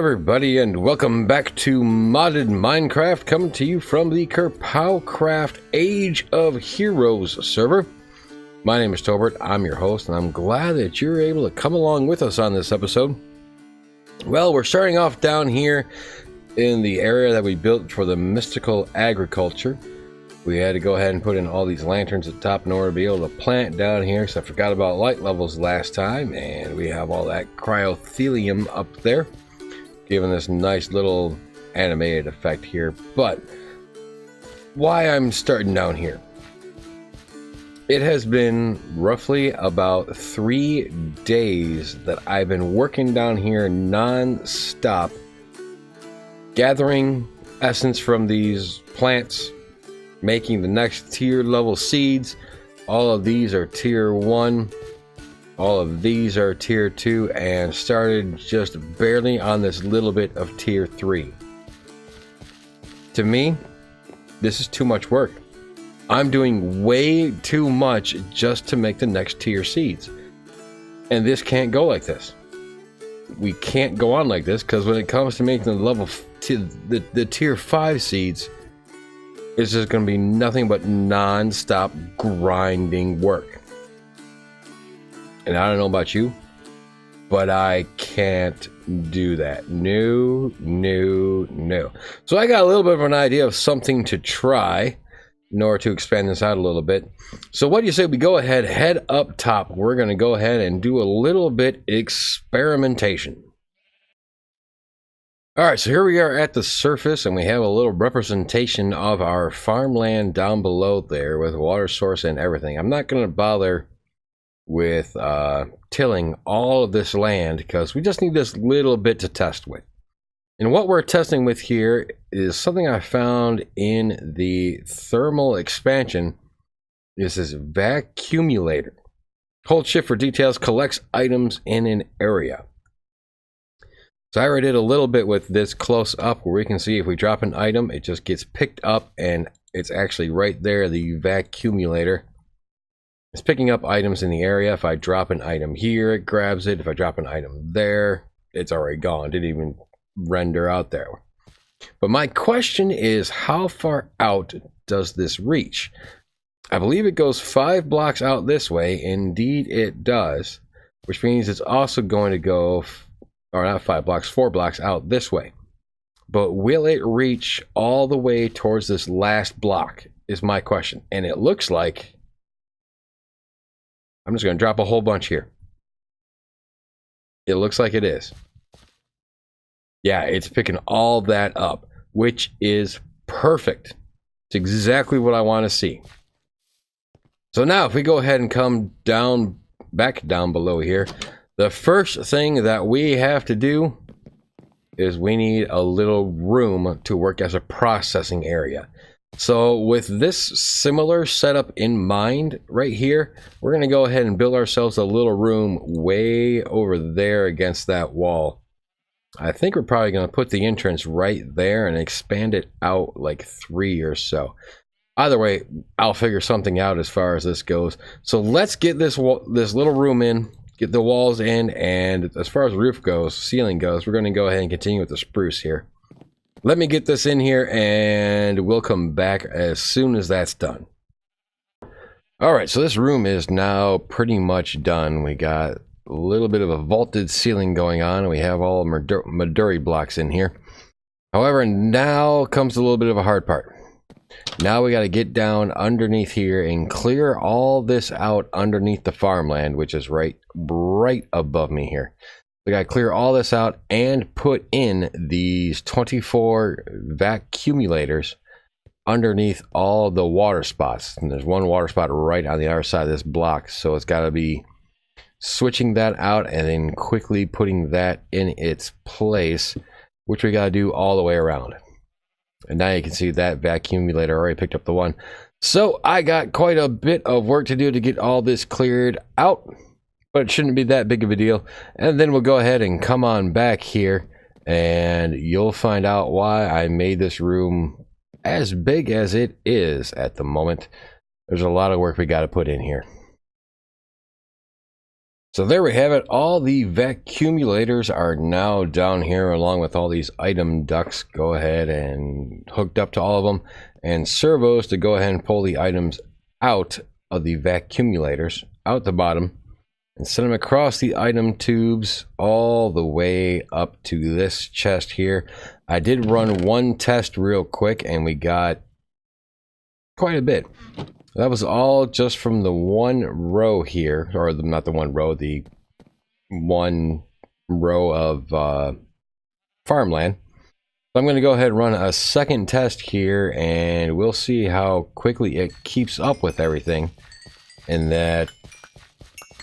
everybody, and welcome back to Modded Minecraft, coming to you from the KerPOWCraft Age of Heroes server. My name is Tolbert, I'm your host, and I'm glad that you're able to come along with us on this episode. Well, we're starting off down here in the area that we built for the mystical agriculture. We had to go ahead and put in all these lanterns at the top in order to be able to plant down here, so I forgot about light levels last time, and we have all that cryothelium up there, giving this nice little animated effect here. But why I'm starting down here, it has been roughly about 3 days that I've been working down here non-stop, gathering essence from these plants, making the next tier level seeds. All of these are tier 1, all of these are tier 2, and started just barely on this little bit of tier 3. To me, this is too much work. I'm doing way too much just to make the next tier seeds, and this can't go like this. We can't go on like this, because when it comes to making the level the tier 5 seeds, it's just going to be nothing but non-stop grinding work. And I don't know about you, but I can't do that. No. So I got a little bit of an idea of something to try in order to expand this out a little bit. So what do you say we go ahead, head up top? We're going to go ahead and do a little bit experimentation. Alright, so here we are at the surface, and we have a little representation of our farmland down below there with water source and everything. I'm not going to bother with tilling all of this land because we just need this little bit to test with. And what we're testing with here is something I found in the thermal expansion. This is vacuumulator. Hold shift for details, collects items in an area. So I already did a little bit with this close up where we can see if we drop an item, it just gets picked up, and it's actually right there, the vacuumulator. It's picking up items in the area. If I drop an item here, it grabs it. If I drop an item there, it's already gone. It didn't even render out there. But my question is, how far out does this reach? I believe it goes 5 blocks out this way. Indeed it does, which means it's also going to go, or not 5 blocks, 4 blocks out this way. But will it reach all the way towards this last block is my question. And it looks like, I'm just going to drop a whole bunch here. It looks like it is. Yeah, it's picking all that up, which is perfect. It's exactly what I want to see. So now if we go ahead and come down, back down below here, the first thing that we have to do is we need a little room to work as a processing area. So with this similar setup in mind right here, we're going to go ahead and build ourselves a little room way over there against that wall. I think we're probably going to put the entrance right there and expand it out like 3 or so. Either way, I'll figure something out as far as this goes. So let's get this little room in. Get the walls in, and as far as roof goes, ceiling goes, we're going to go ahead and continue with the spruce here. Let me get this in here, and we'll come back as soon as that's done. Alright, so this room is now pretty much done. We got a little bit of a vaulted ceiling going on, and we have all Maduri blocks in here. However, now comes a little bit of a hard part. Now we got to get down underneath here and clear all this out underneath the farmland, which is right above me here. We got to clear all this out and put in these 24 vacuumulators underneath all the water spots. And there's one water spot right on the other side of this block, so it's got to be switching that out and then quickly putting that in its place, which we got to do all the way around. And now you can see that vacuumulator already picked up the one. So I got quite a bit of work to do to get all this cleared out, but it shouldn't be that big of a deal. And then we'll go ahead and come on back here, and you'll find out why I made this room as big as it is at the moment. There's a lot of work we got to put in here. So there we have it. All the vacuumulators are now down here along with all these item ducts. Go ahead and hooked up to all of them, and servos to go ahead and pull the items out of the vacuumulators out the bottom and send them across the item tubes all the way up to this chest here. I did run one test real quick and we got quite a bit. That was all just from the one row here, or not the one row, the one row of farmland. So I'm going to go ahead and run a second test here, and we'll see how quickly it keeps up with everything. And that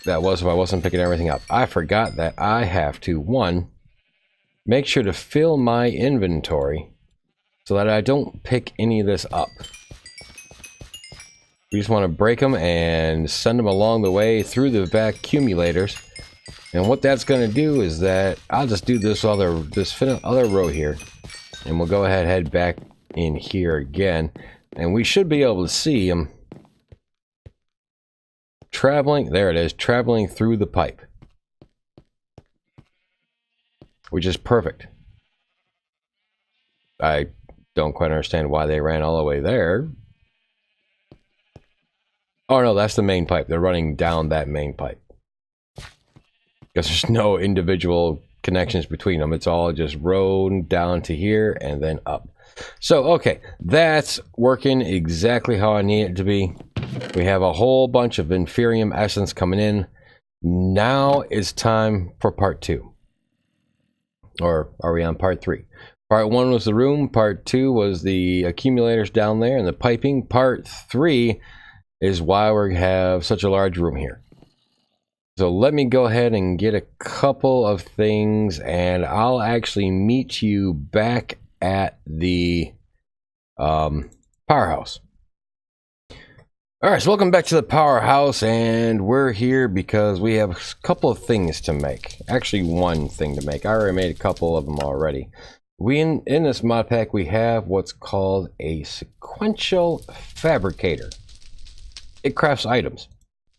was if I wasn't picking everything up. I forgot that I have to, one, make sure to fill my inventory so that I don't pick any of this up. We just want to break them and send them along the way through the vacuumulators. And what that's going to do is that I'll just do this other row here, and we'll go ahead and head back in here again, and we should be able to see them traveling. There it is, traveling through the pipe, which is perfect. I don't quite understand why they ran all the way there. Oh no, that's the main pipe. They're running down that main pipe because there's no individual connections between them. It's all just road down to here and then up. So okay, that's working exactly how I need it to be. We have a whole bunch of inferium essence coming in. Now it's time for part 2. Or are we on part 3? Part 1 was the room, part 2 was the accumulators down there and the piping. Part 3 is why we have such a large room here. So let me go ahead and get a couple of things, and I'll actually meet you back at the powerhouse. Alright, so welcome back to the powerhouse, and we're here because we have a couple of things to make. Actually, one thing to make. I already made a couple of them already. In this mod pack, we have what's called a sequential fabricator. It crafts items.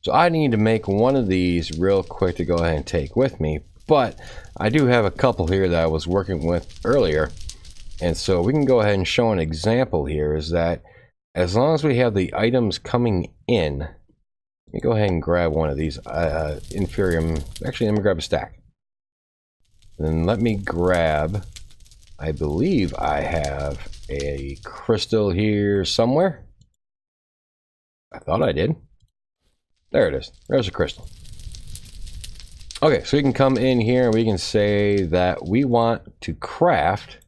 So I need to make one of these real quick to go ahead and take with me, but I do have a couple here that I was working with earlier, and so we can go ahead and show an example here. Is that as long as we have the items coming in, let me go ahead and grab one of these inferium. Actually, let me grab a stack. Then let me grab, I believe I have a crystal here somewhere. I thought I did. There it is. There's a crystal. Okay, so we can come in here and we can say that we want to craft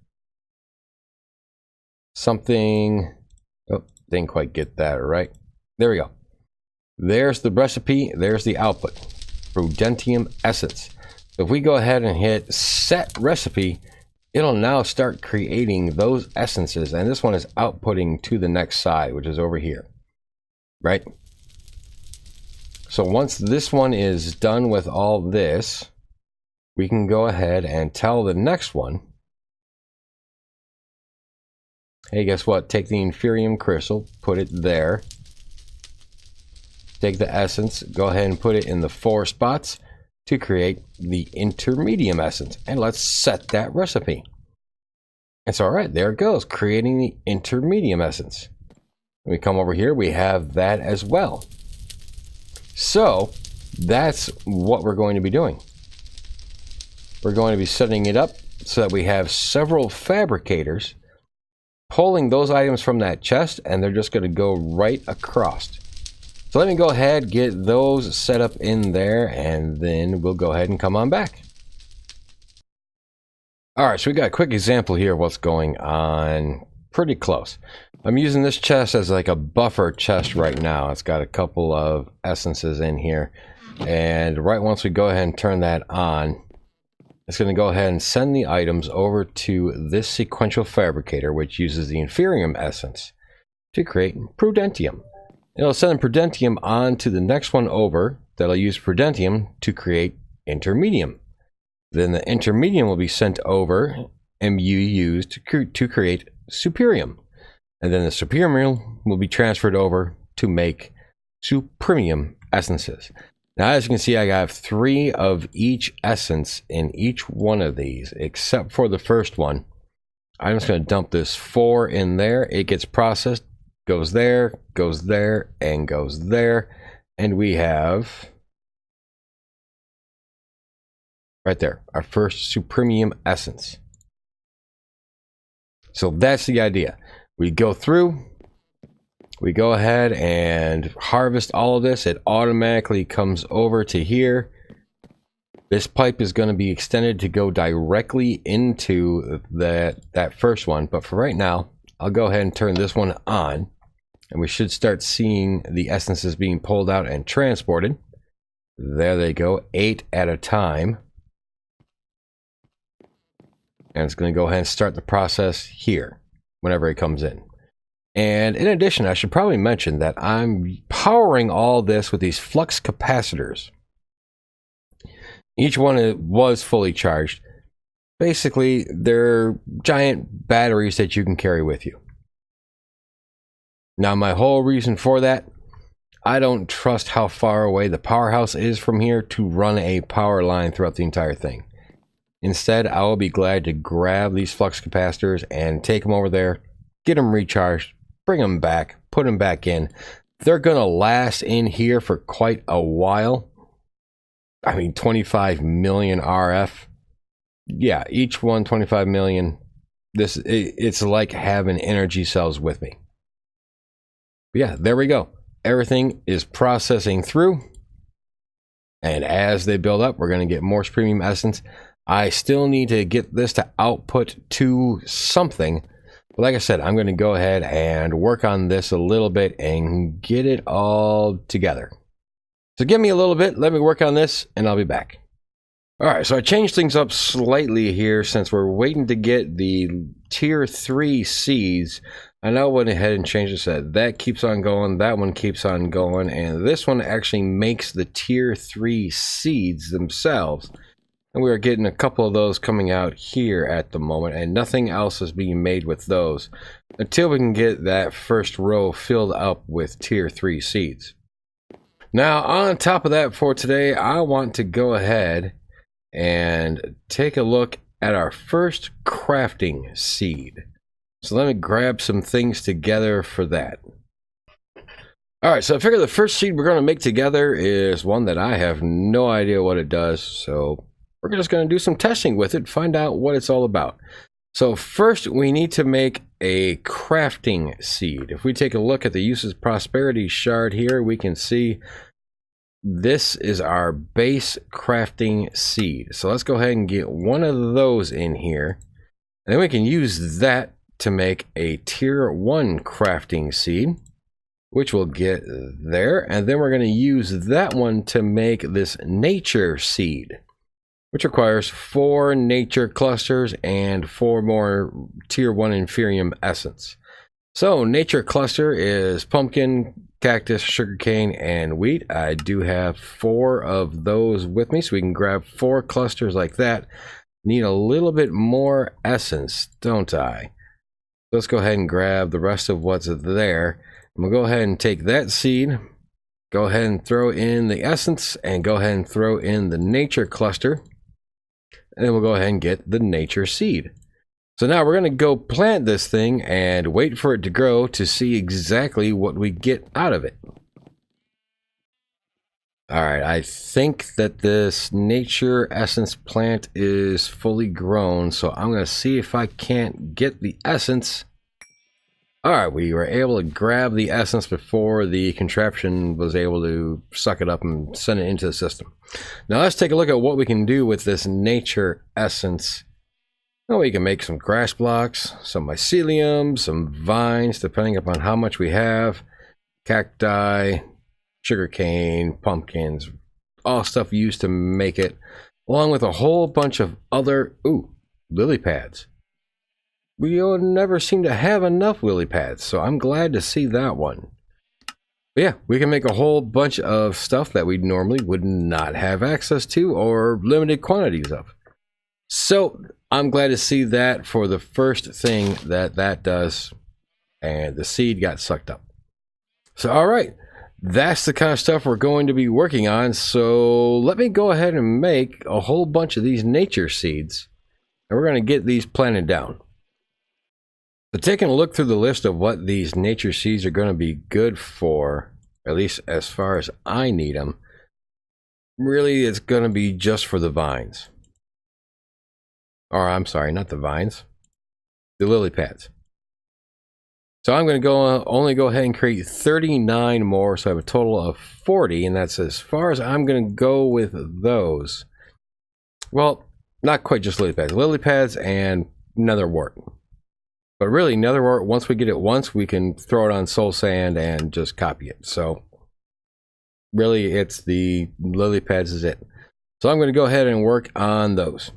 something. Oh, didn't quite get that right. There we go. There's the recipe. There's the output. Prudentium essence. So if we go ahead and hit set recipe, it'll now start creating those essences. And this one is outputting to the next side, which is over here. Right? So once this one is done with all this, we can go ahead and tell the next one, hey, guess what? Take the inferium crystal, put it there. Take the essence, go ahead and put it in the 4 spots to create the intermedium essence. And let's set that recipe. It's all right, there it goes, creating the intermedium essence. When we come over here, we have that as well. So that's what we're going to be doing. We're going to be setting it up so that we have several fabricators pulling those items from that chest, and they're just going to go right across. So let me go ahead, get those set up in there, and then we'll go ahead and come on back. Alright, so we got a quick example here of what's going on. Pretty close. I'm using this chest as like a buffer chest right now. It's got a couple of essences in here, and right once we go ahead and turn that on, it's going to go ahead and send the items over to this sequential fabricator, which uses the inferium essence to create prudentium. It'll send prudentium on to the next one over that'll use prudentium to create intermedium. Then the intermedium will be sent over and be used to create superium. And then the superium will be transferred over to make supremium essences. Now, as you can see, I have 3 of each essence in each one of these, except for the first one. I'm just going to dump this 4 in there. It gets processed, goes there, and goes there. And we have, right there, our first Supremium essence. So that's the idea. We go through, we go ahead and harvest all of this. It automatically comes over to here. This pipe is going to be extended to go directly into that first one. But for right now, I'll go ahead and turn this one on. And we should start seeing the essences being pulled out and transported. There they go, 8 at a time. And it's going to go ahead and start the process here whenever it comes in. And in addition, I should probably mention that I'm powering all this with these flux capacitors. Each one was fully charged. Basically, they're giant batteries that you can carry with you. Now, my whole reason for that, I don't trust how far away the powerhouse is from here to run a power line throughout the entire thing. Instead, I will be glad to grab these flux capacitors and take them over there, get them recharged, bring them back, put them back in. They're going to last in here for quite a while. I mean, 25 million RF. Yeah, each one 25 million. It's like having energy cells with me. But yeah, there we go. Everything is processing through. And as they build up, we're going to get more Supremium essence. I still need to get this to output to something. But like I said, I'm going to go ahead and work on this a little bit and get it all together. So give me a little bit, let me work on this, and I'll be back. All right, so I changed things up slightly here since we're waiting to get the tier 3 seeds. I now went ahead and changed this. That keeps on going, that one keeps on going, and this one actually makes the tier 3 seeds themselves. And we are getting a couple of those coming out here at the moment, and nothing else is being made with those until we can get that first row filled up with tier 3 seeds. Now, on top of that for today, I want to go ahead and take a look at our first crafting seed. So let me grab some things together for that. All right, so I figure the first seed we're going to make together is one that I have no idea what it does. So we're just going to do some testing with it, find out what it's all about. So first, we need to make a crafting seed. If we take a look at the uses prosperity shard here, we can see this is our base crafting seed. So let's go ahead and get one of those in here. And then we can use that to make a tier 1 crafting seed, which we'll get there. And then we're going to use that one to make this nature seed, which requires 4 nature clusters and 4 more tier 1 inferium essence. So nature cluster is pumpkin, cactus, sugarcane, and wheat. I do have 4 of those with me, so we can grab 4 clusters like that. Need a little bit more essence, don't I? Let's go ahead and grab the rest of what's there. And we'll go ahead and take that seed, go ahead and throw in the essence, and go ahead and throw in the nature cluster. And then we'll go ahead and get the nature seed. So now we're going to go plant this thing and wait for it to grow to see exactly what we get out of it. All right, I think that this nature essence plant is fully grown, so I'm going to see if I can't get the essence. All right, we were able to grab the essence before the contraption was able to suck it up and send it into the system. Now let's take a look at what we can do with this nature essence. Well, we can make some grass blocks, some mycelium, some vines, depending upon how much we have, cacti, sugarcane, pumpkins, all stuff used to make it, along with a whole bunch of other, lily pads. We never seem to have enough lily pads, so I'm glad to see that one. But yeah, we can make a whole bunch of stuff that we normally would not have access to or limited quantities of. So I'm glad to see that for the first thing that does, and the seed got sucked up. So all right, that's the kind of stuff we're going to be working on. So let me go ahead and make a whole bunch of these nature seeds, and we're going to get these planted down. So taking a look through the list of what these nature seeds are going to be good for, at least as far as I need them, really it's going to be just for the vines. Or I'm sorry, not the vines, the lily pads. So I'm going to only go ahead and create 39 more, so I have a total of 40, and that's as far as I'm going to go with those. Well, not quite just lily pads and netherwort. But really, netherwort, once we get it once, we can throw it on soul sand and just copy it. So really, it's the lily pads is it. So I'm going to go ahead and work on those.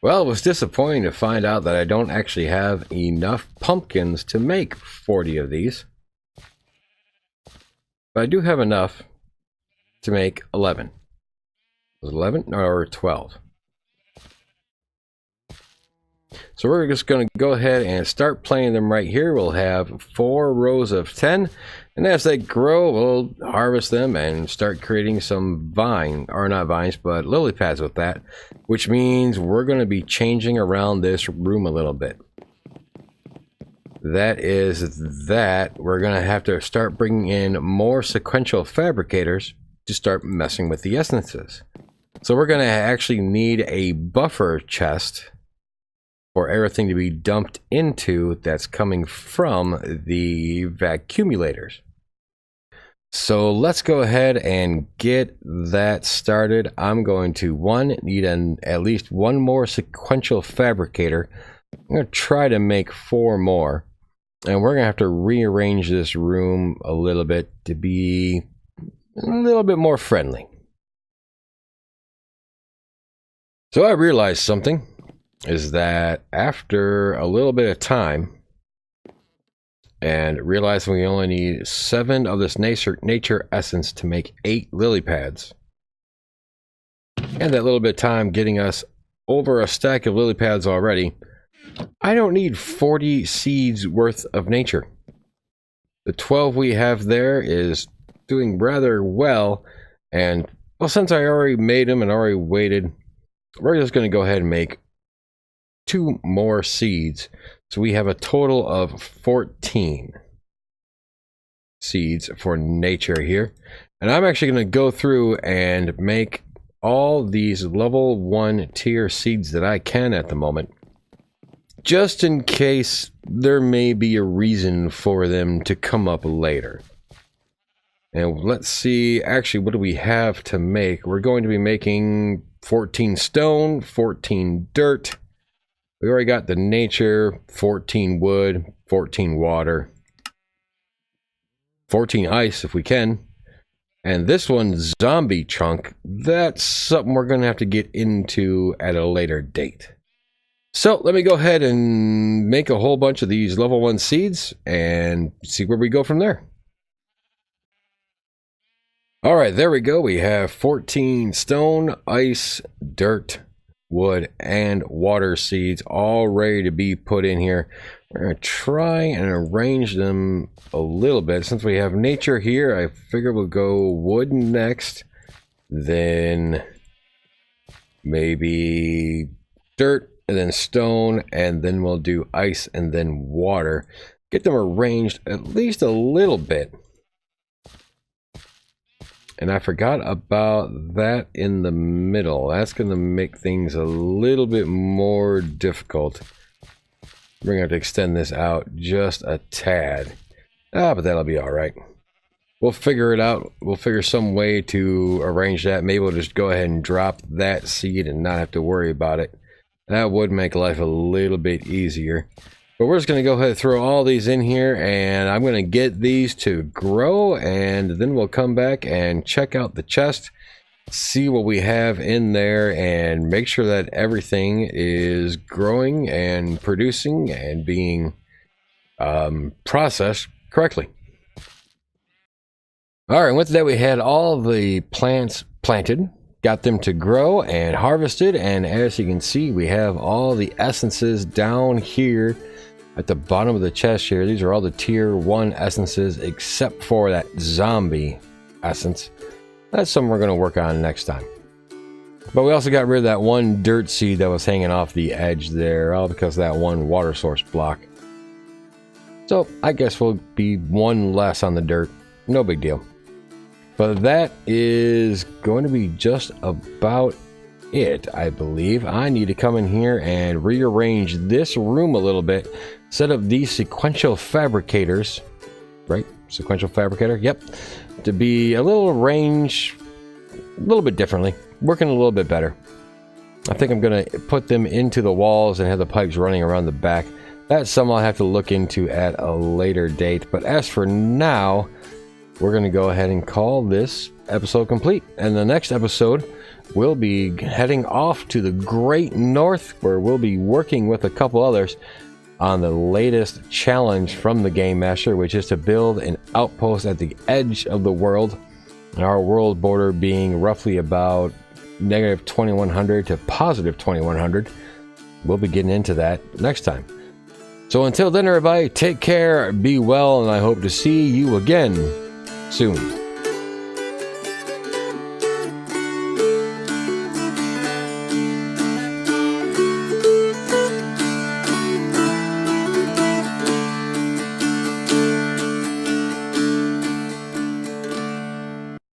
Well, it was disappointing to find out that I don't actually have enough pumpkins to make 40 of these. But I do have enough to make 11. Was it 11 or 12? So we're just going to go ahead and start planting them right here. We'll have 4 rows of 10. And as they grow, we'll harvest them and start creating some not vines, but lily pads with that. Which means we're going to be changing around this room a little bit. That is that we're going to have to start bringing in more sequential fabricators to start messing with the essences. So we're going to actually need a buffer chest for everything to be dumped into that's coming from the vacuumulators. So let's go ahead and get that started. I'm going to need at least 1 more sequential fabricator. I'm going to try to make 4 more, and we're going to have to rearrange this room a little bit to be a little bit more friendly. So I realized something is that after a little bit of time and realizing we only need 7 of this nature essence to make 8 lily pads, and that little bit of time getting us over a stack of lily pads already, I don't need 40 seeds worth of nature. The 12 we have there is doing rather well, and well, since I already made them and already waited, we're just going to go ahead and make 2 more seeds. So we have a total of 14 seeds for nature here. And I'm actually going to go through and make all these level 1 tier seeds that I can at the moment, just in case there may be a reason for them to come up later. And let's see, actually, what do we have to make? We're going to be making 14 stone, 14 dirt. We already got the nature, 14 wood, 14 water, 14 ice if we can. And this one, zombie chunk, that's something we're going to have to get into at a later date. So let me go ahead and make a whole bunch of these level 1 seeds and see where we go from there. All right, there we go. We have 14 stone, ice, dirt, wood, and water seeds all ready to be put in here. We're going to try and arrange them a little bit. Since we have nature here, I figure we'll go wood next, then maybe dirt, and then stone, and then we'll do ice and then water. Get them arranged at least a little bit. And I forgot about that in the middle. That's going to make things a little bit more difficult. We're going to have to extend this out just a tad. But that'll be all right. We'll figure it out. We'll figure some way to arrange that. Maybe we'll just go ahead and drop that seed and not have to worry about it. That would make life a little bit easier. But we're just going to go ahead and throw all these in here, and I'm going to get these to grow, and then we'll come back and check out the chest, see what we have in there, and make sure that everything is growing and producing and being processed correctly. All right, with that, we had all the plants planted, got them to grow and harvested, and as you can see, we have all the essences down here at the bottom of the chest here. These are all the tier 1 essences except for that zombie essence. That's something we're going to work on next time. But we also got rid of that one dirt seed that was hanging off the edge there, all because of that one water source block. So I guess we'll be one less on the dirt. No big deal. But that is going to be just about it, I believe. I need to come in here and rearrange this room a little bit. Set up these sequential fabricators. Right? Sequential fabricator? Yep. To be a little arranged a little bit differently. Working a little bit better. I think I'm going to put them into the walls and have the pipes running around the back. That's something I'll have to look into at a later date. But as for now, we're going to go ahead and call this episode complete. And the next episode, we'll be heading off to the Great North, where we'll be working with a couple others on the latest challenge from the Game Master, which is to build an outpost at the edge of the world. Our world border being roughly about negative 2100 to positive 2100. We'll be getting into that next time. So until then, everybody, take care, be well, and I hope to see you again soon.